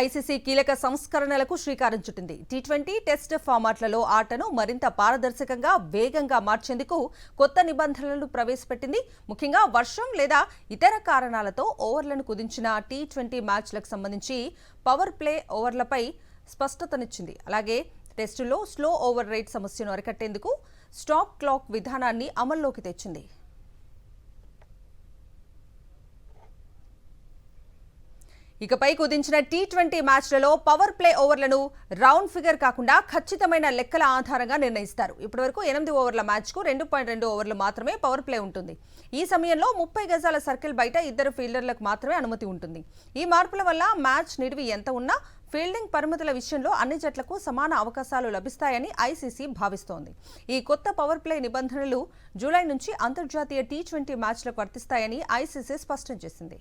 ICC కీలక సంస్కరణలకు శ్రీకారం చుట్టింది. టీ20 టెస్ట్ ఫార్మాట్లలో ఆటను మరింత పారదర్శకంగా, వేగంగా మార్చేందుకు కొత్త నిబంధనలను ప్రవేశపెట్టింది. ముఖ్యంగా వర్షం లేదా ఇతర కారణాలతో ఓవర్లను కుదించిన టీ20 మ్యాచ్లకు సంబంధించి పవర్ ప్లే ఓవర్లపై స్పష్టతనిచ్చింది. అలాగే టెస్టులో స్లో ఓవర్ రేట్ సమస్యను అరికట్టేందుకు స్టాప్ క్లాక్ విధానాన్ని అమల్లోకి తెచ్చింది. ఇకపై కుదించిన టీ20 మ్యాచ్లలో పవర్ ప్లే ఓవర్లను రౌండ్ ఫిగర్ కాకుండా ఖచ్చితమైన లెక్కల ఆధారంగా నిర్ణయిస్తారు. ఇప్పటివరకు 8 ఓవర్ల మ్యాచ్కు 2.2 ఓవర్లు మాత్రమే పవర్ ప్లే ఉంటుంది. ఈ సమయంలో 30 గజాల సర్కిల్ బయట 2 ఫీల్డర్లకు మాత్రమే అనుమతి ఉంటుంది. ఈ మార్పుల వల్ల మ్యాచ్ నిడివి ఎంత ఉన్నా ఫీల్డింగ్ పరిమితుల విషయంలో అన్ని జట్లకు సమాన అవకాశాలు లభిస్తాయని ఐసీసీ భావిస్తోంది. ఈ కొత్త పవర్ ప్లే నిబంధనలు జూలై నుంచి అంతర్జాతీయ టీ20 మ్యాచ్లకు వర్తిస్తాయని ఐసీసీ స్పష్టం చేసింది.